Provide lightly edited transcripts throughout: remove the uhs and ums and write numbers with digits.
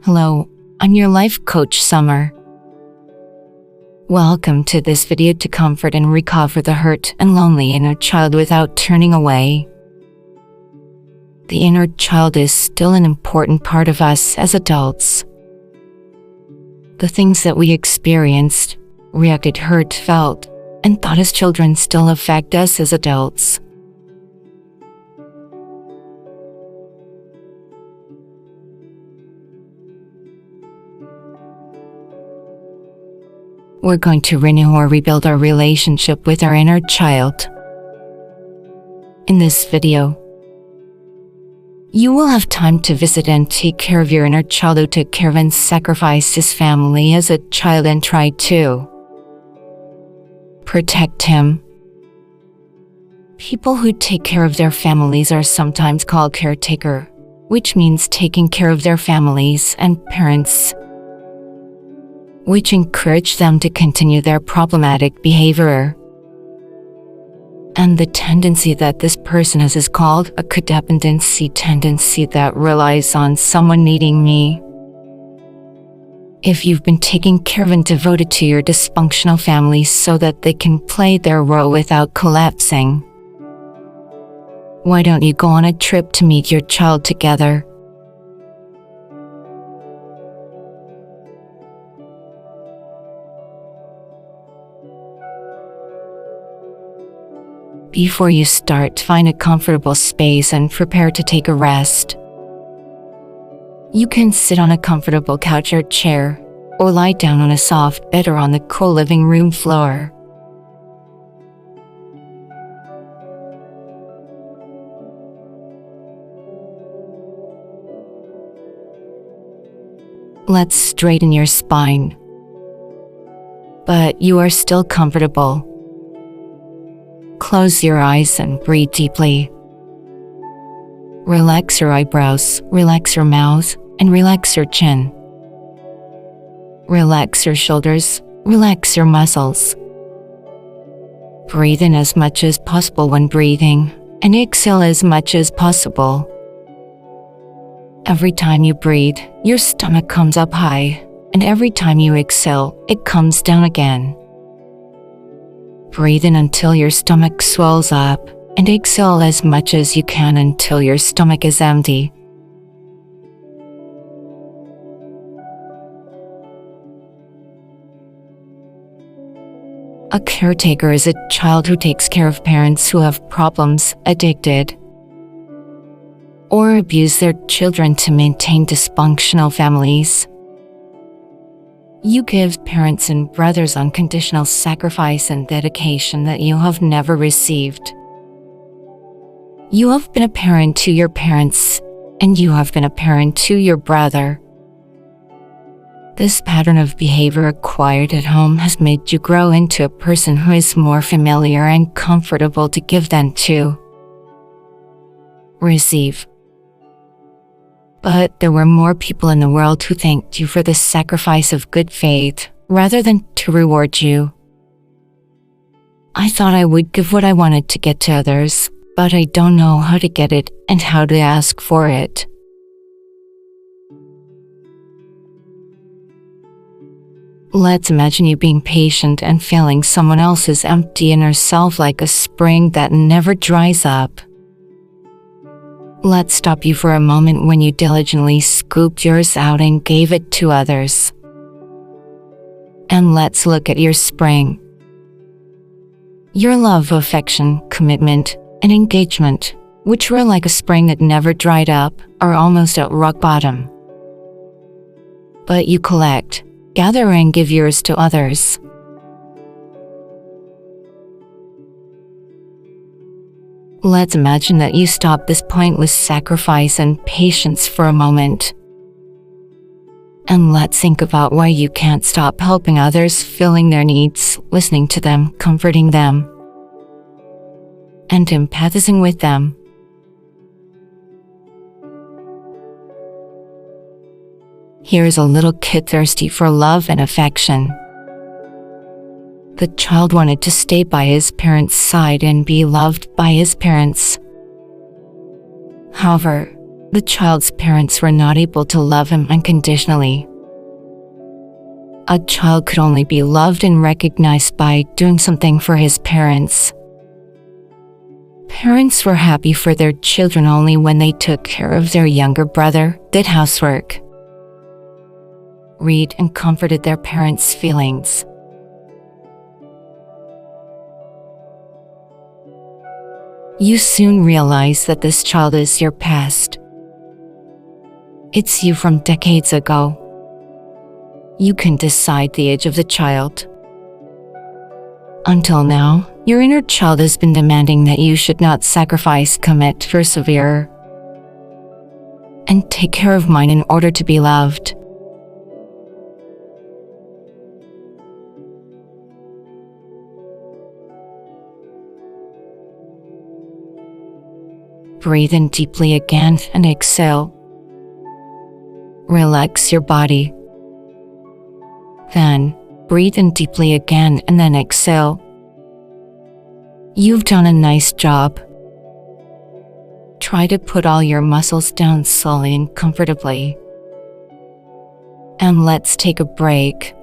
Hello, I'm your life coach, Summer. Welcome to this video to comfort and recover the hurt and lonely inner child without turning away. The inner child is still an important part of us as adults. The things that we experienced, reacted, hurt, felt, and thought as children still affect us as adults. We're going to renew or rebuild our relationship with our inner child. In this video, you will have time to visit and take care of your inner child who took care of and sacrificed his family as a child and tried to protect him. People who take care of their families are sometimes called caretaker, which means taking care of their families, and parents, which encourage them to continue their problematic behavior. And the tendency that this person has is called a codependency tendency that relies on someone needing me. If you've been taking care of and devoted to your dysfunctional family so that they can play their role without collapsing, why don't you go on a trip to meet your child together? Before you start, find a comfortable space and prepare to take a rest. You can sit on a comfortable couch or chair, or lie down on a soft bed or on the cool living room floor. Let's straighten your spine, but you are still comfortable. Close your eyes and breathe deeply. Relax your eyebrows, relax your mouth, and relax your chin. Relax your shoulders, relax your muscles. Breathe in as much as possible when breathing, and exhale as much as possible. Every time you breathe, your stomach comes up high, and every time you exhale, it comes down again. Breathe in until your stomach swells up, and exhale as much as you can until your stomach is empty. A caretaker is a child who takes care of parents who have problems, addicted, or abuse their children to maintain dysfunctional families. You give parents and brothers unconditional sacrifice and dedication that you have never received. You have been a parent to your parents, and you have been a parent to your brother. This pattern of behavior acquired at home has made you grow into a person who is more familiar and comfortable to give than to receive. But there were more people in the world who thanked you for the sacrifice of good faith, rather than to reward you. I thought I would give what I wanted to get to others, but I don't know how to get it and how to ask for it. Let's imagine you being patient and filling someone else's empty inner self like a spring that never dries up. Let's stop you for a moment when you diligently scooped yours out and gave it to others. And let's look at your spring. Your love, affection, commitment, and engagement, which were like a spring that never dried up, are almost at rock bottom. But you collect, gather, and give yours to others. Let's imagine that you stop this pointless sacrifice and patience for a moment. And let's think about why you can't stop helping others, filling their needs, listening to them, comforting them, and empathizing with them. Here's a little kid thirsty for love and affection. The child wanted to stay by his parents' side and be loved by his parents. However, The child's parents were not able to love him unconditionally. A child could only be loved and recognized by doing something for his parents. Parents were happy for their children only when they took care of their younger brother, did housework, read, and comforted their parents' feelings. You soon realize that this child is your past. It's you from decades ago. You can decide the age of the child. Until now, your inner child has been demanding that you should not sacrifice, commit, persevere, and take care of mine in order to be loved. Breathe in deeply again and exhale. Relax your body. Then, breathe in deeply again and then exhale. You've done a nice job. Try to put all your muscles down slowly and comfortably. And let's take a break.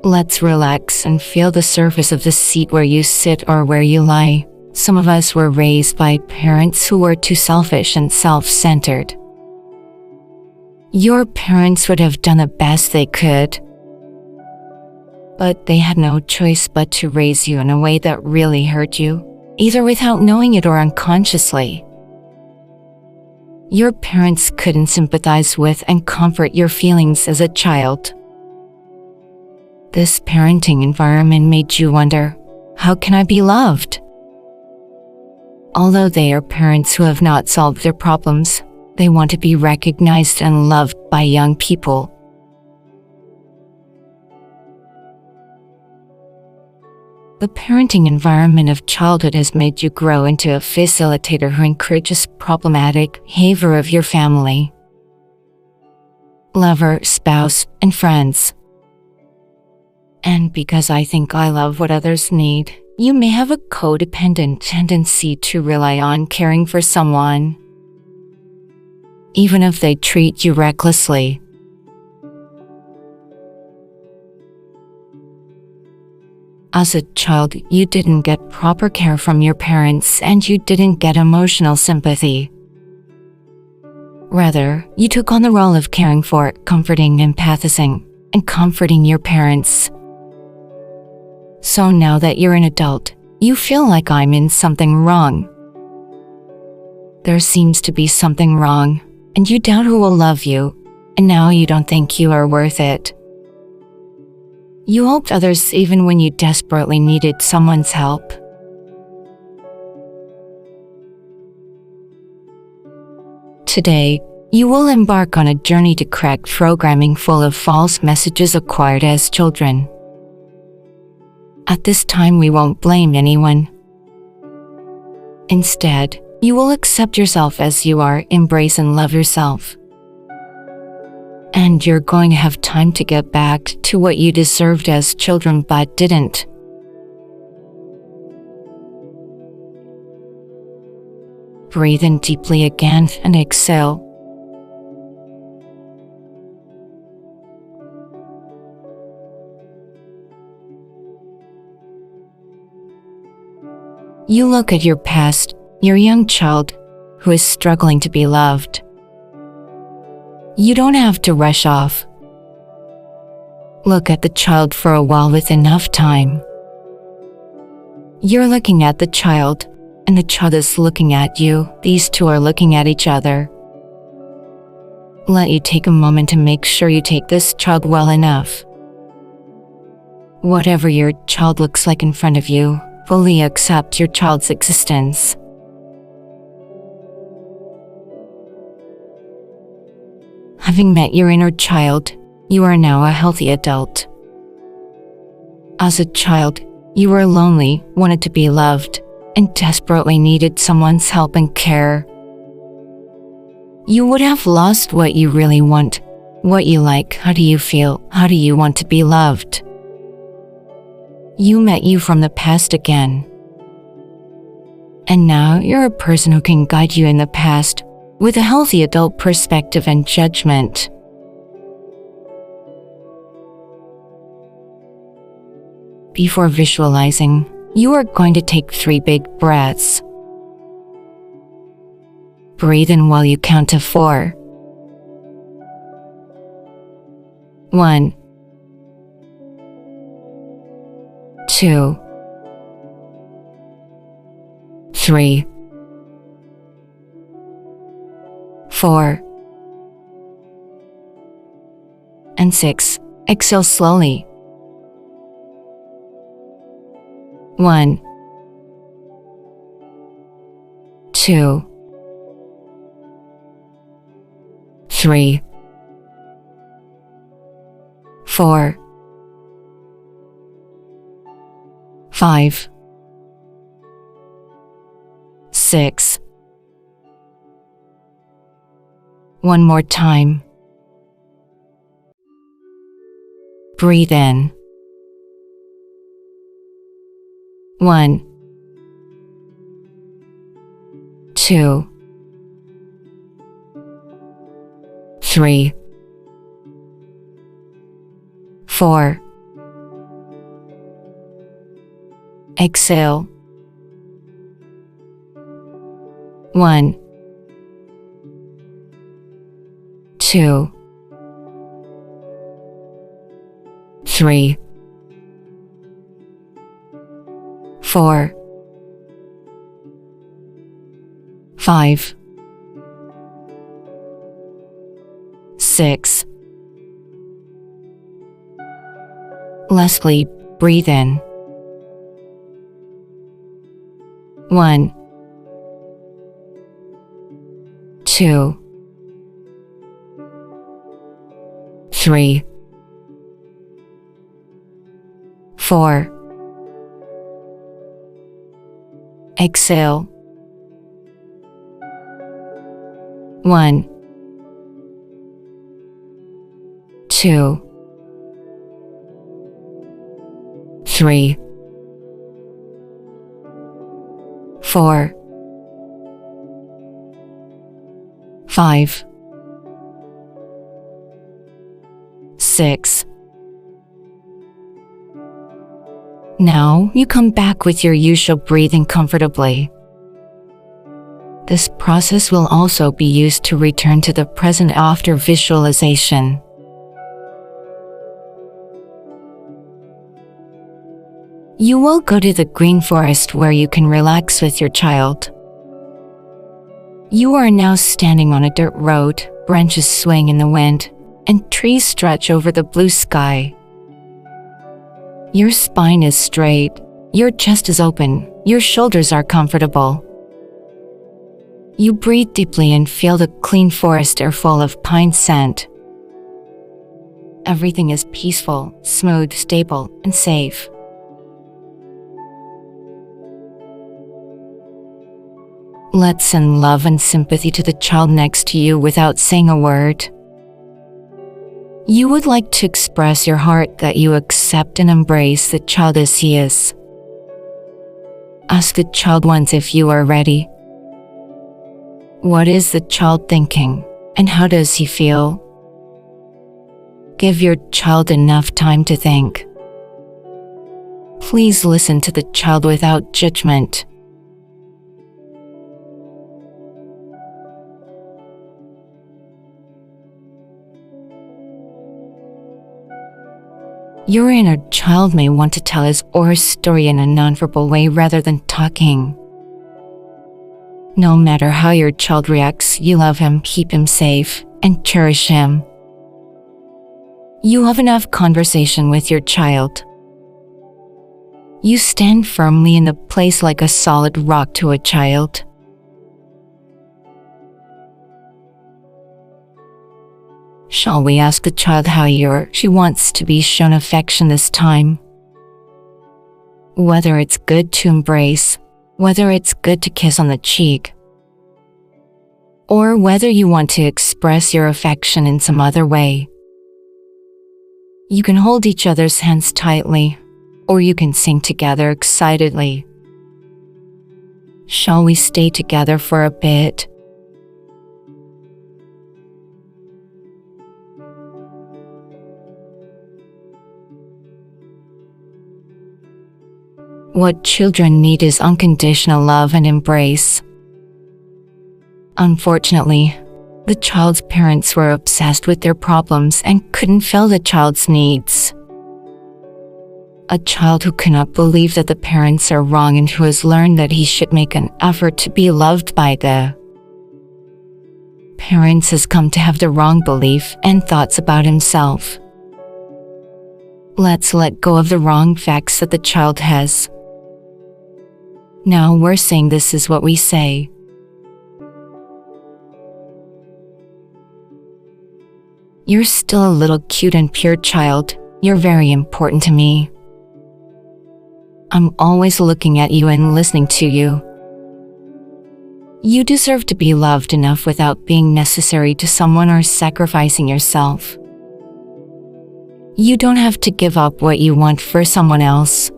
Let's relax and feel the surface of the seat where you sit or where you lie. Some of us were raised by parents who were too selfish and self-centered. Your parents would have done the best they could, but they had no choice but to raise you in a way that really hurt you, either without knowing it or unconsciously. Your parents couldn't sympathize with and comfort your feelings as a child. This parenting environment made you wonder, how can I be loved? Although they are parents who have not solved their problems, they want to be recognized and loved by young people. The parenting environment of childhood has made you grow into a facilitator who encourages problematic behavior of your family, lover, spouse, and friends. And because I think I love what others need, you may have a codependent tendency to rely on caring for someone, even if they treat you recklessly. As a child, you didn't get proper care from your parents and you didn't get emotional sympathy. Rather, you took on the role of caring for, comforting, empathizing, and comforting your parents. So now that you're an adult, you feel like I'm in something wrong. There seems to be something wrong, and you doubt who will love you, and now you don't think you are worth it. You helped others even when you desperately needed someone's help. Today, you will embark on a journey to crack programming full of false messages acquired as children. At this time, we won't blame anyone. Instead, you will accept yourself as you are, embrace and love yourself. And you're going to have time to get back to what you deserved as children but didn't. Breathe in deeply again and exhale. You look at your past, your young child, who is struggling to be loved. You don't have to rush off. Look at the child for a while with enough time. You're looking at the child, and the child is looking at you. These two are looking at each other. Let you take a moment to make sure you take this child well enough. Whatever your child looks like in front of you, fully accept your child's existence. Having met your inner child, you are now a healthy adult. As a child, you were lonely, wanted to be loved, and desperately needed someone's help and care. You would have lost what you really want, what you like, how do you feel, how do you want to be loved. You met you from the past again. And now you're a person who can guide you in the past, with a healthy adult perspective and judgment. Before visualizing, you are going to take 3 big breaths. Breathe in while you count to 4. 1, 2, 3, 4, and 6. Exhale slowly. 1, 2, 3, 4, 5, 6. One more time. Breathe in. 1, 2, 3, 4. Exhale. 1, 2, 3, 4, 5, 6. Lastly, breathe in. 1, 2, 3, 4. Exhale. 1, 2, 3, 4, 5, 6. Now you come back with your usual breathing comfortably. This process will also be used to return to the present after visualization. You will go to the green forest where you can relax with your child. You are now standing on a dirt road, branches swing in the wind, and trees stretch over the blue sky. Your spine is straight, your chest is open, your shoulders are comfortable. You breathe deeply and feel the clean forest air full of pine scent. Everything is peaceful, smooth, stable, and safe. Let's send love and sympathy to the child next to you without saying a word. You would like to express your heart that you accept and embrace the child as he is. Ask the child once if you are ready. What is the child thinking, and how does he feel? Give your child enough time to think. Please listen to the child without judgment. Your inner child may want to tell his or her story in a nonverbal way rather than talking. No matter how your child reacts, you love him, keep him safe, and cherish him. You have enough conversation with your child. You stand firmly in the place like a solid rock to a child. Shall we ask the child how he or she wants to be shown affection this time? Whether it's good to embrace, whether it's good to kiss on the cheek, or whether you want to express your affection in some other way. You can hold each other's hands tightly, or you can sing together excitedly. Shall we stay together for a bit? What children need is unconditional love and embrace. Unfortunately, the child's parents were obsessed with their problems and couldn't fill the child's needs. A child who cannot believe that the parents are wrong and who has learned that he should make an effort to be loved by the parents has come to have the wrong belief and thoughts about himself. Let's let go of the wrong facts that the child has. Now we're saying this is what we say. You're still a little cute and pure child. You're very important to me. I'm always looking at you and listening to you. You deserve to be loved enough without being necessary to someone or sacrificing yourself. You don't have to give up what you want for someone else.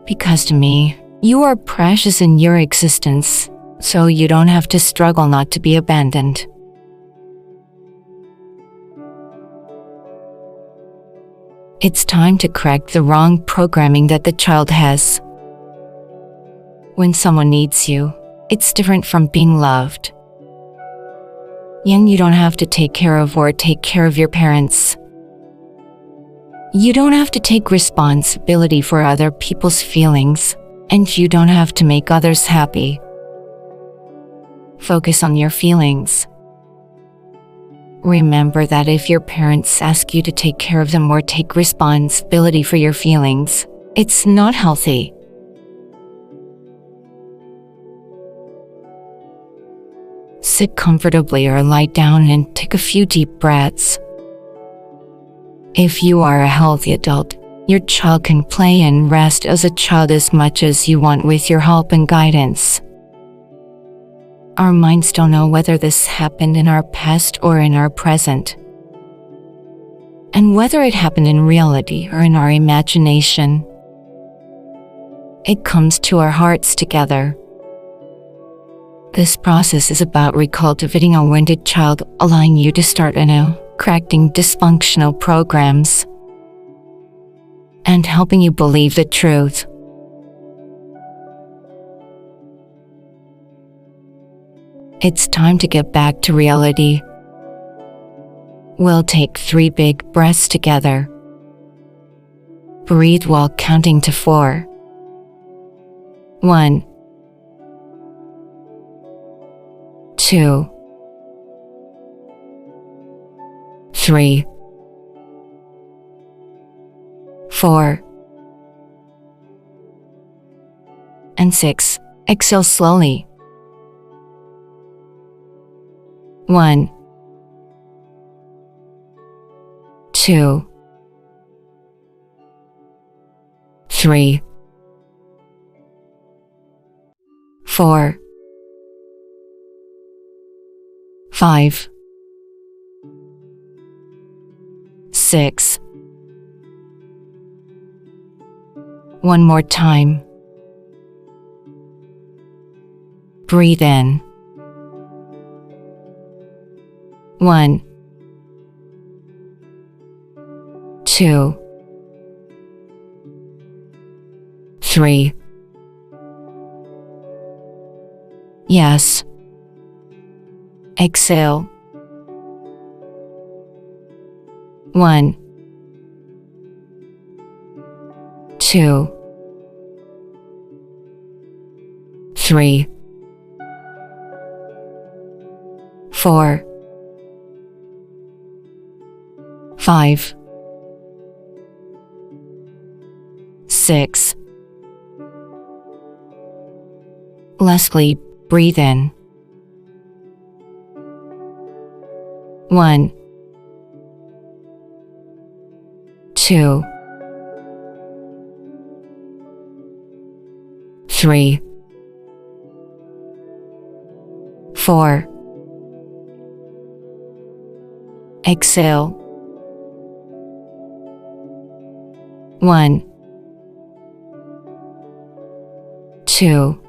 Because to me, you are precious in your existence, so you don't have to struggle not to be abandoned. It's time to correct the wrong programming that the child has. When someone needs you, it's different from being loved. Young, you don't have to take care of or take care of your parents. You don't have to take responsibility for other people's feelings, and you don't have to make others happy. Focus on your feelings. Remember that if your parents ask you to take care of them or take responsibility for your feelings, it's not healthy. Sit comfortably or lie down and take a few deep breaths. If you are a healthy adult, your child can play and rest as a child as much as you want with your help and guidance. Our minds don't know whether this happened in our past or in our present, and whether it happened in reality or in our imagination. It comes to our hearts together. This process is about recultivating a wounded child, allowing you to start anew, correcting dysfunctional programs, and helping you believe the truth. It's time to get back to reality. We'll take 3 big breaths together. Breathe while counting to 4. 1, 2, 3, 4, and 6. Exhale slowly. 1, 2, 3, 4, 5, 6. One more time. Breathe in. 1, 2, 3. Yes. Exhale. 1, 2, 3, 4, 5, 6. Lastly, breathe in. 1, 2, 3, 4. Exhale. 1, 2,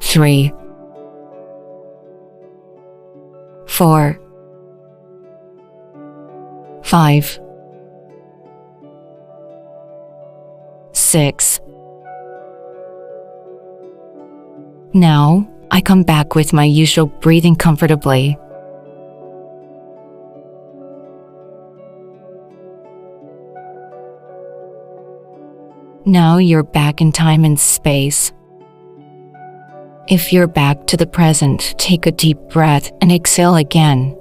3, 4, 5, 6. Now, I come back with my usual breathing comfortably. Now you're back in time and space. If you're back to the present, take a deep breath and exhale again.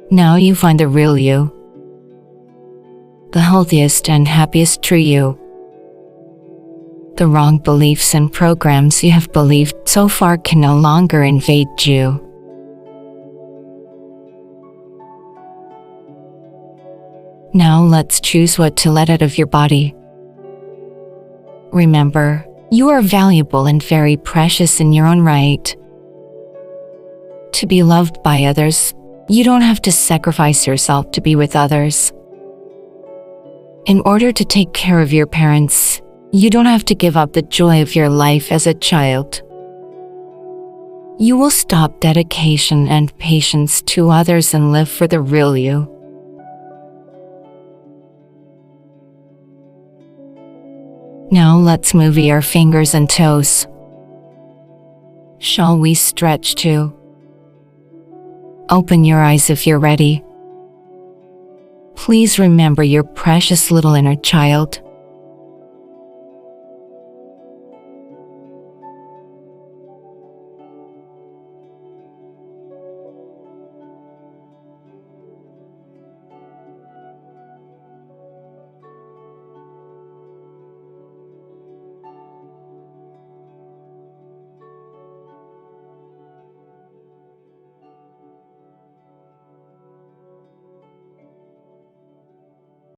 Now you find the real you, the healthiest and happiest true you. The wrong beliefs and programs you have believed so far can no longer invade you. Now let's choose what to let out of your body. Remember, you are valuable and very precious in your own right. To be loved by others, you don't have to sacrifice yourself to be with others. In order to take care of your parents, you don't have to give up the joy of your life as a child. You will stop dedication and patience to others and live for the real you. Now let's move your fingers and toes. Shall we stretch too? Open your eyes if you're ready. Please remember your precious little inner child.